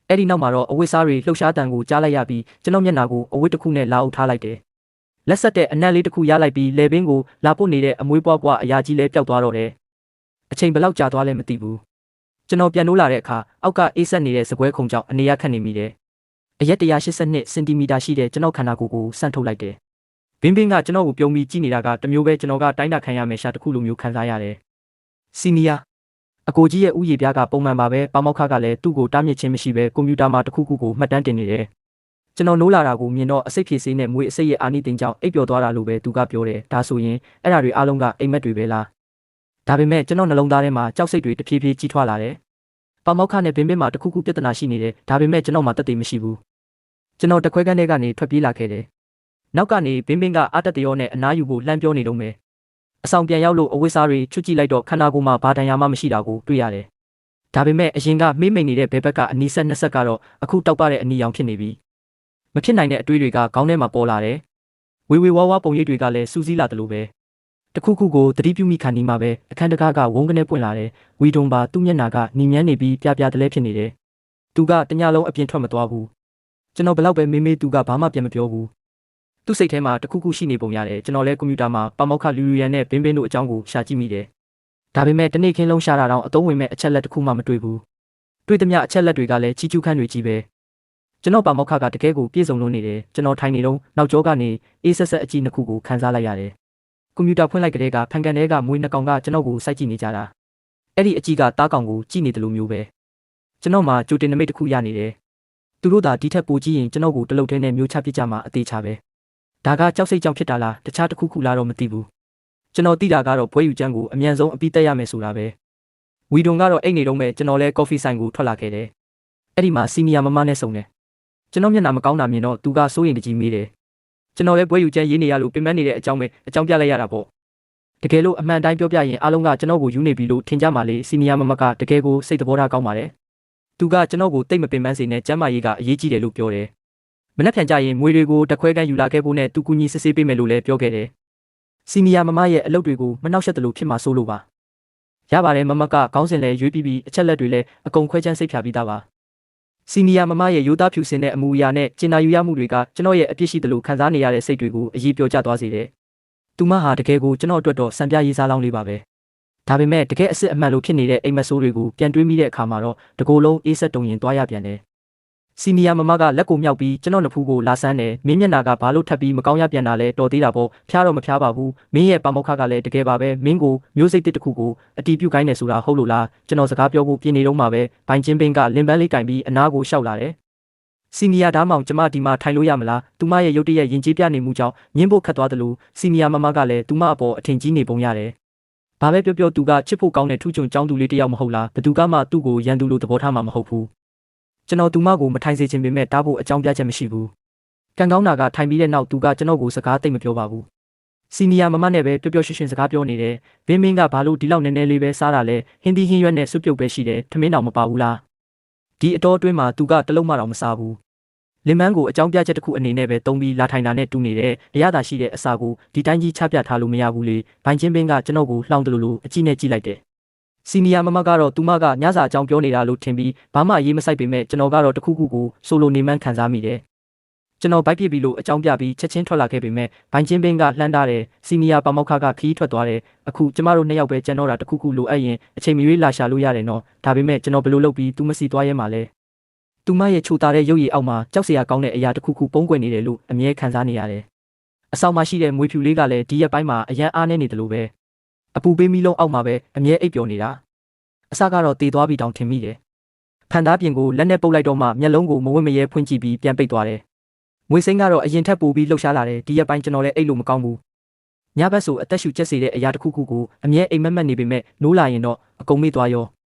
အဲ့ဒီနောက်မှာတော့အဝစ်စားတွေလှုပ်ရှားတန်ကိုကြားလိုက်ရပြီးကျွန်တော်မျက်နှာကိုအဝစ်တစ်ခုနဲ့လာအုပ်ထားလိုက်တယ်လက်ဆက်တဲ့အနက်လေးတစ်ခုရလိုက်ပြီးလေပင်ကိုလာပုတ်နေတဲ့အမွေးပွားပွားအရာကြီးလဲပျောက်သွားတော့တယ်အချိန်ဘယ်လောက်ကြာသွားလဲမသိဘူးကျွန်တော်ပြန်နိုးလာတဲ့အခါအောက်ကအေးဆက်နေတဲ့စပွဲခုံကြောင့်အနေရခက်နေမိတယ်အရက်182စင်တီမီတာရှိတဲ့ကျွန်တော်ခန္ဓာကိုယ်ကိုဆန့်ထုတ်လိုက်တယ်ဘင်းဘင်းကကျွန်တော်ကိုပြုံးပြီးကြည့်နေတာကတမျိုးပဲကျွန်တော်ကတိုင်းတာခံရမယ်ရှာတစ်ခုလိုမျိုးခံစားရတယ်စီနီယာအကိုကြီးရဲ့ဥယျာဉ်ပြားကပုံမှန်ပါပဲပမောက္ခကလည်းသူ့ကိုတားမြစ်ခြင်းမရှိပဲကွန်ပျူတာမှာတစ်ခုခုကိုမှတ်တမ်းတင်နေတယ်ကျွန်တော်နိုးလာတာကိုမြင်တော့အစိတ်ဖြည့်ဆေးနဲ့မွေးအစိတ်ရဲ့အာနိသင်ကြောင့်အိပ်ပျော်သွားတာလို့ပဲသူကပြောတယ်ဒါဆိုရင်အဲ့ဓာတွေအားလုံးကအိမ်မက်တွေပဲလားဒါပေမဲ့ကျွန်တော်နှလုံးသားထဲမှာကြောက်စိတ်တွေတဖြည်းဖြည်းကြီးထွားလာတယ် ပါမောက္ခနဲ့ဘင်းဘင်းမှာတခုခုပြဿနာရှိနေတယ်ဒါပေမဲ့ကျွန်တော်မှတက်သေးမရှိဘူးကျွန်တော်တခွဲခန်းထဲကနေထွက်ပြေးလာခဲ့တယ်နောက်ကနေဘင်းဘင်းကအတက်တရောနဲ့အနားယူဖို့လှမ်းပြောနေတော့မယ်အဆောင်ပြန်ရောက်လို့အဝိစားတွေချွတ်ကြည့်လိုက်တော့ခန္ဓာကိုယ်မှာဘာတန်ရာမှမရှိတာကိုတွေ့ရတယ်ဒါပေမဲ့အရင်ကမေးမိန်နေတဲ့ဘဲဘက်ကအနီးဆက်နှစ်ဆက်ကတော့အခုတောက်ပတဲ့အနီရောင်ဖြစ်နေပြီမဖြစ်နိုင်တဲ့အတွေးတွေကခေါင်းထဲမှာပေါ်လာတယ်ဝေဝေဝါးဝါပုံရိပ်တွေကလည်းစူးစီးလာတယ်လို့ပဲတခုခုကိုသတိပြုမိခံနေမှာပဲအခန်းတကားကဝုန်းကနေပွင့်လာတယ်ဝီဒုံပါသူ့မျက်နှာကနှီးမြန်းနေပြီးပြပြတလဲဖြစ်နေတယ်သူကတညလုံးအပြင်ထွက်မသွားဘူးကျွန်တော်ဘလောက်ပဲမေးမေးသူကဘာမှပြန်မပြောဘူးသူ့စိတ်ထဲမှာတခုခုရှိနေပုံရတယ်ကျွန်တော်လည်းကွန်ပျူတာမှာပါမောက္ခလူလူရန်နဲ့ဘင်းဘင်းတို့အကြောင်းကိုရှာကြည့်မိတယ်ဒါပေမဲ့တနေ့ခင်းလုံးရှာတာတော့အသုံးဝင်မဲ့အချက်လက်တစ်ခုမှမတွေ့ဘူးတွေ့သမျှအချက်လက်တွေကလည်းချီကျူးခန့်တွေကြီးပဲကျွန်တော်ပါမောက္ခကတကယ်ကိုပြည့်စုံလို့နေတယ်ကျွန်တော်ထိုင်နေတော့နောက်ကျောကနေအေးဆက်ဆက်အကြည့်နှစ်ခုကိုခန်းစားလိုက်ရတယ်ကွန်ပျူတာဖွင့်လိုက်တဲ့ကဖန်ကန်ထဲကမွေးနှကောင်ကကျွန်တော်ကိုစိုက်ကြည့်နေကြတာအဲ့ဒီအကြည့်ကတားကောင်ကိုကြည့်နေတယ်လို့မျိုးပဲကျွန်တော်မှကြိုတင်နမိတ်တစ်ခုရနေတယ်သူတို့သာဒီထက်ပိုကြည့်ရင်ကျွန်တော်ကိုတလုတ်ထဲနဲ့မျိုးချပစ်ကြမှာအသေးချပဲဒါကကြောက်စိတ်ကြောင့်ဖြစ်တာလားတခြားတစ်ခုခုလားတော့မသိဘူးကျွန်တော်သိတာကတော့ဘွဲယူချမ်းကိုအမြန်ဆုံးအပြီးတက်ရမယ်ဆိုတာပဲဝီဒုံကတော့အိတ်နေတော့မဲ့ကျွန်တော်လဲကော်ဖီဆိုင်ကိုထွက်လာခဲ့တယ်အဲ့ဒီမှာစီနီယာမမနဲ့ဆုံတယ်ကျွန်တော်မျက်နှာမကောင်းတာမြင်တော့သူကစိုးရိမ်တကြီးမေးတယ်ကျွန်တော်လည်းဘွဲယူချမ်းရေးနေရလို့ပင်ပန်းနေတဲ့အကြောင်းပဲအကြောင်းပြလိုက်ရတာပေါ့တကယ်လို့အမှန်တိုင်းပြောပြရင်အားလုံးကကျွန်တော်ကိုယူနေပြီလို့ထင်ကြမှာလေစီနီယာမမကတကယ်ကိုစိတ်သဘောထားကောင်းပါတယ်သူကကျွန်တော်ကိုတိတ်မပင်ပန်းစေနဲ့ကျမ်းမာရေးကအရေးကြီးတယ်လို့ပြောတယ်မနှက်ဖြန်ကြရင်မွေတွေကိုတခွဲကန်းယူလာခဲ့ဖို့နဲ့သူကူညီစစ်ဆေးပေးမယ်လို့လည်းပြောခဲ့တယ်စီနီယာမမရဲ့အလုပ်တွေကိုမနှောက်ယှက်တယ်လို့ဖြစ်မှာစိုးလို့ပါရပါတယ်မမကခေါင်းစဉ်လဲရွေးပြီးအချက်လက်တွေလည်းအကုန်ခွဲချမ်းစိတ်ဖြာပြီးသားပါစီနီယာမမရဲ့ရိုးသားဖြူစင်တဲ့အမူအရာနဲ့ကျင်နာယူရမှုတွေကကျွန်တော်ရဲ့အပြစ်ရှိတယ်လို့ခံစားနေရတဲ့စိတ်တွေကိုအရေးပြောကျသွားစေတယ်သူမဟာတကယ်ကိုကျွန်တော်အတွက်တော့စံပြရေးစားလောင်းလေးပါပဲဒါပေမဲ့တကယ်အစ်စ်အမှန်လို့ဖြစ်နေတဲ့အိမ်မက်ဆိုးတွေကိုပြန်တွေးမိတဲ့အခါမှာတော့တကိုယ်လုံးအေးဆက်တုံရင်သွားရပြန်တယ်စီနီယာမမကလက်ကိုမြောက်ပြီးကျွန်တော်နဖူးကိုလာဆန်းတယ်မင်းမျက်နှာကဘာလို့ထပ်ပြီးမကောင်းရပြန်တာလဲတော်သေးတာပေါ့ဖျားတော့မဖျားပါဘူးမင်းရဲ့ပါမောက္ခကလည်းတကယ်ပါပဲမင်းကိုမျိုးစိတ်တစ်ခုကိုအတီးပြုတ်ခိုင်းနေဆိုတာဟုတ်လို့လားကျွန်တော်စကားပြောဖို့ပြင်နေတော့မှပဲဘိုင်ချင်းပင်းကလင်ပန်းလေးကင်ပြီးအနားကိုရှောက်လာတယ်စီနီယာဓာမောင်ကျမဒီမှာထိုင်လို့ရမလားသူမရဲ့ရုတ်တရက်ရင်ကျေးပြနေမှုကြောင့်ညှင်းဖို့ခတ်သွားတယ်လို့စီနီယာမမကလည်းသူမအပေါ်အထင်ကြီးနေပုံရတယ်ဘာပဲပြောသူကချစ်ဖို့ကောင်းတဲ့ထူးချွန်ចောင်းသူလေးတစ်ယောက်မဟုတ်လားဘသူကမှသူ့ကိုရန်သူလိုသဘောထားမှာမဟုတ်ဘူးကျွန်တော်သူမကိုမထိုင်စေချင်ပေမဲ့တားဖို့အကြောင်းပြချက်မရှိဘူးကံကောင်းတာကထိုင်ပြီးတဲ့နောက်သူကကျွန်တော်ကိုစကားသိမ့်မပြောပါဘူးစီနီယာမမနဲ့ပဲပျော်ပျော်ရွှင်ရွှင်စကားပြောနေတယ်ဘင်းမင်းကဘာလို့ဒီလောက်နည်းနည်းလေးပဲစားတာလဲဟင်းသီးဟင်းရွက်နဲ့စွပ်ပြုတ်ပဲရှိတယ်ထမင်းတောင်မပါဘူးလားဒီအတော်အတွင်းမှာသူကတလုံးမှတော့မစားဘူးလင်မန်းကိုအကြောင်းပြချက်တစ်ခုအနေနဲ့ပဲတုံးပြီးလာထိုင်တာနဲ့တူနေတယ်အရသာရှိတဲ့အစာကိုဒီတိုင်းကြီးချပြထားလို့မရဘူးလေဘိုင်ချင်းပင်းကကျွန်တော်ကိုလှောင်တယ်လို့အကြည့်နဲ့ကြည့်လိုက်တယ်စီနီယာမမကတော့သူမကညစာအကြောင်းပြောနေတာလို့ထင်ပြီးဘာမှအရေးမစိုက်ပေမဲ့ကျွန်တော်ကတော့တခုခုကိုဆိုလိုနေမှန်းခံစားမိတယ်ကျွန်တော်ဘိုက်ပြစ်ပြီးလို့အကြောင်းပြပြီးချက်ချင်းထွက်လာခဲ့ပေမဲ့ဘိုင်ချင်းပင်းကလှမ်းထားတယ်စီနီယာပါမောက္ခကခီးထွက်သွားတယ်အခုကျမတို့နှစ်ယောက်ပဲကျန်တော့တာတခုခုလိုအပ်ရင်အချိန်မရွေးလာရှာလို့ရတယ်နော်ဒါပေမဲ့ကျွန်တော်ဘယ်လိုလုပ်ပြီးသူမစီသွားရဲမှာလဲသူမရဲ့ချိုတာတဲ့ရုပ်ရည်အောက်မှာကြောက်စရာကောင်းတဲ့အရာတစ်ခုခုပုံကွယ်နေတယ်လို့အမြဲခံစားနေရတယ်အဆောင်မှာရှိတဲ့မွေဖြူလေးကလည်းဒီရက်ပိုင်းမှာအရန်အားနေနေတယ်လို့ပဲအပူပေးမီလုံးအောက်မှာပဲအမြဲအိပ်ပျော်နေတာအစကတော့တေသွားပြီးတောင်ထင်မိတယ်ဖန်သားပြင်ကိုလက်နဲ့ပုတ်လိုက်တော့မှမျက်လုံးကိုမဝင့်မရဲဖွင့်ကြည့်ပြီးပြန်ပိတ်သွားတယ်မွေစိမ့်ကတော့အရင်ထက်ပိုပြီးလှုပ်ရှားလာတယ်ဒီရက်ပိုင်းကျွန်တော်လည်းအိပ်လို့မကောင်းဘူးညဘက်ဆိုအသက်ရှူချက်စေတဲ့အရာတစ်ခုခုကိုအမြဲအိမ်မက်မက်နေပေမဲ့နိုးလာရင်တော့အကုန်မေ့သွားရေ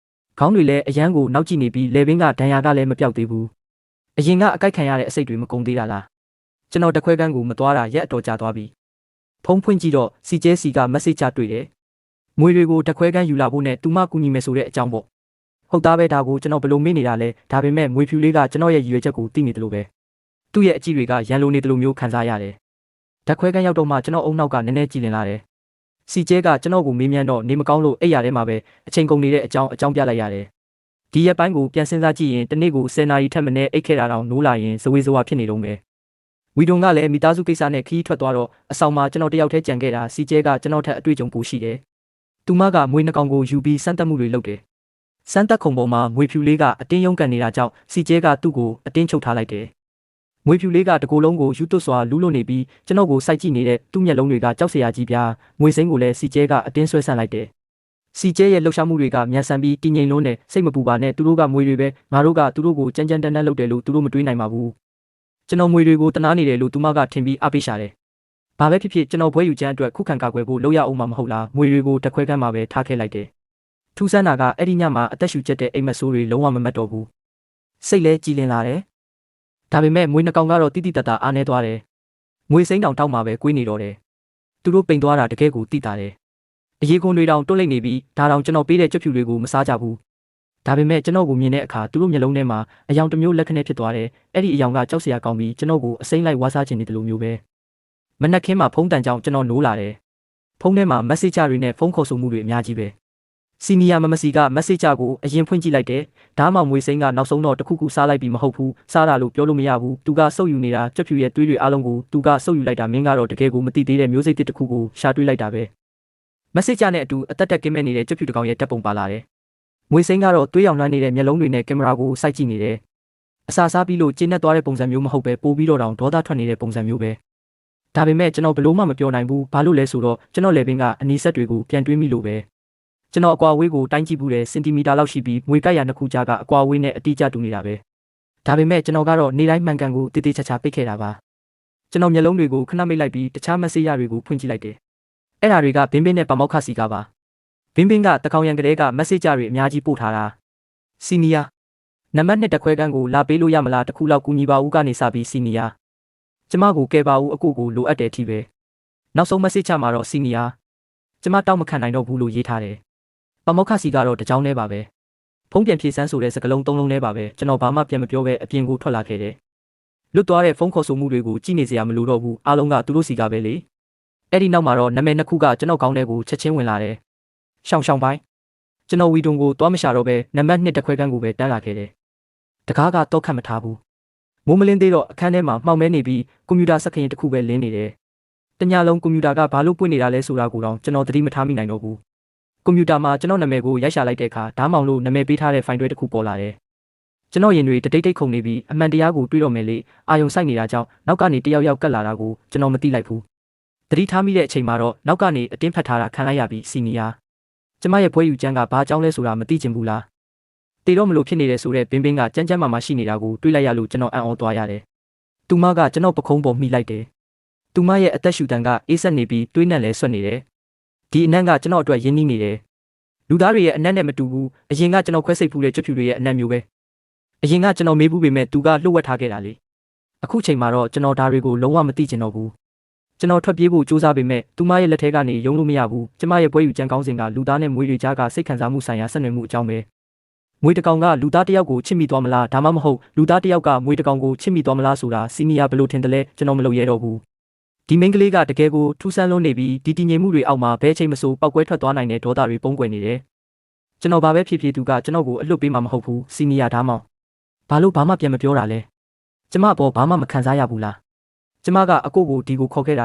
ာခေါင်းတွေလည်းအရန်ကိုနောက်ကြည့်နေပြီးလေပင်ကဒဏ်ရာကလည်းမပြောက်သေးဘူးအရင်ကအကြိုက်ခံရတဲ့အစိတ်တွေမကုန်သေးတာလားကျွန်တော်တခွဲကန်းကိုမသွားတာရက်အတော်ကြာသွားပြီဖုန်းဖွင့်ကြည့်တော့စီကျဲစီကမက်ဆေ့ချတွေ့တယ်မွေတွေကိုတခွဲကန်းယူလာဖို့နဲ့သူမကူညီမယ်ဆိုတဲ့အကြောင်းပေါ့ဟုတ်သားပဲဒါကိုကျွန်တော်ဘယ်လိုမေ့နေတာလဲဒါပေမဲ့မွေဖြူလေးကကျွန်တော်ရဲ့ရည်ရွယ်ချက်ကိုသိနေတယ်လို့ပဲသူ့ရဲ့အကြည့်တွေကရန်လိုနေတယ်လို့မျိုးခံစားရတယ်တခွဲကန်းရောက်တော့မှကျွန်တော်အုံနောက်ကနည်းနည်းကြည်လင်လာတယ်စီကျဲကကျွန်တော်ကိုမေးမြန်းတော့နေမကောင်းလို့အိပ်ရထဲမှာပဲအချိန်ကုန်နေတဲ့အကြောင်းပြလိုက်ရတယ်ဒီရက်ပိုင်းကိုပြန်စဉ်းစားကြည့်ရင်တနေ့ကို10နာရီထက်မနည်းအိပ်ခဲ့တာတော့နိုးလာရင်ဇဝေဇဝါဖြစ်နေတော့မယ်ဝီဒုံကလည်းမိသားစုကိစ္စနဲ့ခီးထွက်သွားတော့အဆောင်မှာကျွန်တော်တယောက်တည်းကြံခဲ့တာစီကျဲကကျွန်တော်ထက်အတွေ့အကြုံပိုရှိတယ်သူမကမွေးနှကောင်ကိုယူပြီးစမ်းသပ်မှုတွေလုပ်တယ်စမ်းသပ်ခုံပေါ်မှာမွေဖြူလေးကအတင်းယုံကန်နေတာကြောင့်စီကျဲကသူ့ကိုအတင်းချုပ်ထားလိုက်တယ်မွေဖြူလေးကတကိုယ်လုံးကိုယူသွတ်စွာလူးလွတ်နေပြီးကျွန်တော်ကိုစိုက်ကြည့်နေတဲ့သူ့မျက်လုံးတွေကကြောက်စရာကြီးပြားမွေစိမ်းကိုလည်းစီကျဲကအတင်းဆွဲဆန့်လိုက်တယ်စီကျဲရဲ့လှုပ်ရှားမှုတွေကမြန်ဆန်ပြီးတည်ငြိမ်လွန်းတယ်စိတ်မပူပါနဲ့သူတို့ကမွေတွေပဲငါတို့ကသူတို့ကိုကြမ်းကြမ်းတမ်းတမ်းလုပ်တယ်လို့သူတို့မတွေးနိုင်ပါဘူးကျွန်တော်မွေတွေကိုတနာနေတယ်လို့သူမကထင်ပြီးအပိရှာတယ်ဘာပဲဖြစ်ဖြစ်ကျွန်တော်ဘွဲယူချမ်းအတွက်ခုခံကာကွယ်ဖို့လုပ်ရအောင်မှာမဟုတ်လားမွေတွေကိုတခွဲကမ်းမှာပဲထားခဲ့လိုက်တယ် ထူးဆန်းတာကအဲ့ဒီညမှာအသက်ရှူကျက်တဲ့အိမ်မက်ဆိုးတွေလုံးဝမမတ်တော့ဘူးစိတ်လဲကြည်လင်လာတယ်ဒါပေမဲ့မွေးနှကောင်ကတော့တိတိတတ်တာအားနေသွားတယ်မွေစိမ့်တောင်တောက်မှာပဲကွေးနေတော့တယ်သူတို့ပိန်သွားတာတကယ်ကိုတိတာတယ်အရေးကွန်တွေတောင်တွန့်လိုက်နေပြီးဒါတောင်ကျွန်တော်ပေးတဲ့ကြွဖြူတွေကိုမစားကြဘူးဒါပေမဲ့ကျွန်တော်ကိုမြင်တဲ့အခါသူတို့မျက်လုံးထဲမှာအယောင်တစ်မျိုးလက်ခနဲ့ဖြစ်သွားတယ်အဲ့ဒီအယောင်ကကြောက်စရာကောင်းပြီးကျွန်တော်ကိုအစိမ့်လိုက်ဝါစားခြင်းနေတယ်လို့မျိုးပဲမနက်ခင်းမှာဖုန်းတန်ကြောင်ကျွန်တော်နိုးလာတယ်ဖုန်းထဲမှာ message တွေနဲ့ဖုန်းခေါ်ဆိုမှုတွေအများကြီးပဲစီနီယာမမစီက message ကိုအရင်ဖွင့်ကြည့်လိုက်တယ်ဒါမှမွေစိမ့်ကနောက်ဆုံးတော့တခုခုစားလိုက်ပြီးမဟုတ်ဘူးစားတာလို့ပြောလို့မရဘူးသူကစုပ်ယူနေတာကြွဖြူရဲ့တွေးတွေအားလုံးကိုသူကစုပ်ယူလိုက်တာမင်းကတော့တကယ်ကိုမသိသေးတဲ့မျိုးစိတ်တစ်ခုကိုရှာတွေးလိုက်တာပဲ message နဲ့အတူအသက်တက်ကင်းမဲ့နေတဲ့ကြွဖြူတစ်ကောင်ရဲ့တက်ပုံပါလာတယ်မွေစိမ့်ကတော့တွေးရောင်နှမ်းနေတဲ့မျက်လုံးတွေနဲ့ကင်မရာကိုစိုက်ကြည့်နေတယ်အစာစားပြီးလို့ကျဉ်နဲ့သွားတဲ့ပုံစံမျိုးမဟုတ်ပဲပိုပြီးတော့တောင်ဒေါသထွက်နေတဲ့ပုံစံမျိုးပဲဒါပေမဲ့ကျွန်တော်ဘလို့မှမပြောနိုင်ဘူးဘာလို့လဲဆိုတော့ကျွန်တော်လေပင်ကအနီးဆက်တွေကိုပြန်တွေးမိလို့ပဲကျွန်တော်အကွာအဝေးကိုတိုင်းကြည့်ဘူးတဲ့စင်တီမီတာလောက်ရှိပြီးမွေကိုက်ရနှစ်ခုကြားကအကွာအဝေးနဲ့အတိအကျတူနေတာပဲဒါပေမဲ့ကျွန်တော်ကတော့နေတိုင်းမှန်ကန်ကိုတေးသေးချာချာပိတ်ခဲ့တာပါကျွန်တော်မျက်လုံးတွေကိုခဏမိတ်လိုက်ပြီးတခြား message တွေကိုဖွင့်ကြည့်လိုက်တယ်အဲ့ဒါတွေကဘင်းဘင်းနဲ့ပမောက်ခစီကပါဘင်းဘင်းကတကောင်ရံကလေးက message တွေအများကြီးပို့ထားတာစီနီယာနံပါတ်2တခွဲကန်းကိုလာပေးလို့ရမလားတခုလောက်ကူညီပါဦးကနေစပြီးစီနီယာကျမကိုကဲပါဦးအကိုကိုလိုအပ်တယ်ထီပဲနောက်ဆုံး message မှာတော့စီနီယာကျမတောက်မခံနိုင်တော့ဘူးလို့ရေးထားတယ်ပမောက္ခစီကတော့တကြောင်နဲ့ပါပဲဖုန်းပြန်ဖြေစမ်းဆိုတဲ့စကားလုံး3လုံးနဲ့ပါပဲကျွန်တော်ဘာမှပြန်မပြောပဲအပြင်ကိုထွက်လာခဲ့တယ်လွတ်သွားတဲ့ဖုန်းခေါ်ဆိုမှုတွေကိုကြည့်နေစရာမလိုတော့ဘူးအားလုံးကသူတို့စီကပဲလေအဲ့ဒီနောက်မှာတော့နာမည်နှစ်ခုကကျွန်တော်ကောင်းတဲ့ကိုချက်ချင်းဝင်လာတယ်ရှောင်းပိုင်းကျွန်တော်ဝီတွန်ကိုသွားမရှာတော့ပဲနံပါတ်2တခွဲကန်းကိုပဲတန်းလာခဲ့တယ်တကားကတော့ခတ်မထားဘူးမိုးမလင်းသေးတော့အခန်းထဲမှာမှောင်မဲနေပြီးကွန်ပျူတာစက္ကန့်တစ်ခုပဲလင်းနေတယ်တညလုံးကွန်ပျူတာကဘာလို့ပွင့်နေတာလဲဆိုတာကိုတော့ကျွန်တော်သတိမထားမိနိုင်တော့ဘူးကွန်ပျူတာမှာကျွန်တော်နာမည်ကိုရိုက်ရှာလိုက်တဲ့အခါဓာတ်မောင်လို့နာမည်ပေးထားတဲ့ဖိုင်တွဲတစ်ခုပေါ်လာတယ်ကျွန်တော်ရင်တွေတိတ်ခုန်နေပြီးအမှန်တရားကိုတွေးတော့မယ်လေအာယုံဆိုင်နေတာကြောင့်နောက်ကနေတယောက်ကပ်လာတာကိုကျွန်တော်မသိလိုက်ဘူးသတိထားမိတဲ့အချိန်မှာတော့နောက်ကနေအတင်းဖက်ထားတာခံလိုက်ရပြီးစီနီယာကျမရဲ့ဘွဲယူကျန်းကဘာကြောင်းလဲဆိုတာမသိချင်ဘူးလားတေတော့မလို့ဖြစ်နေတယ်ဆိုတဲ့ဘင်းဘင်းကကြမ်းကြမ်းမာရှိနေတာကိုတွေးလိုက်ရလို့ကျွန်တော်အံ့ဩသွားရတယ်သူမကကျွန်တော်ပခုံးပေါ်မိလိုက်တယ်သူမရဲ့အသက်ရှူတန်ကအေးဆက်နေပြီးတွေးနဲ့လဲဆွတ်နေတယ်ဒီအနံ့ကကျွန်တော်အတွက်ရင်းနှီးနေတယ်လူသားတွေရဲ့အနံ့နဲ့မတူဘူးအရင်ကကျွန်တော်ခွဲစိတ်ဖူးတဲ့ကြွဖြူတွေရဲ့အနံ့မျိုးပဲအရင်ကကျွန်တော်မေးဘူးပေမဲ့သူကလှုပ်ဝက်ထားခဲ့တာလေအခုချိန်မှာတော့ကျွန်တော်ဒါတွေကိုလုံးဝမသိချင်တော့ဘူးကျွန်တော်ထွက်ပြေးဖို့ကြိုးစားပေမဲ့သူမရဲ့လက်ထဲကနေယုံလို့မရဘူးကျမရဲ့ပွဲယူကြံကောင်းစဉ်ကလူသားနဲ့မွေတွေကြားကစိတ်ခံစားမှုဆိုင်ရာဆက်နွယ်မှုအကြောင်းပဲမွေတကောင်ကလူသားတယောက်ကိုချစ်မိသွားမလားဒါမှမဟုတ်လူသားတယောက်ကမွေတကောင်ကိုချစ်မိသွားမလားဆိုတာစီနီယာဘယ်လိုထင်တယ်လဲကျွန်တော်မလုပ်ရတော့ဘူးဒီမိန်းကလေးကတကယ်ကိုထူးဆန်းလွန်းနေပြီးဒီတည်ငြိမ်မှုတွေအောက်မှာဘဲချိန်မဆိုပောက်ကွဲထွက်သွားနိုင်တဲ့ဒေါသတွေပုံကွယ်နေတယ်ကျွန်တော်ဘာပဲဖြစ်ဖြစ်သူကကျွန်တော်ကိုအလွတ်ပေးမှာမဟုတ်ဘူးစီနီယာဓာတ်မောင်ဘာလို့ဘာမှပြန်မပြောတာလဲကျမအပေါ်ဘာမှမခံစားရဘူးလားကျမကအကိုကိုဒီကိုခေါ်ခဲ့တာ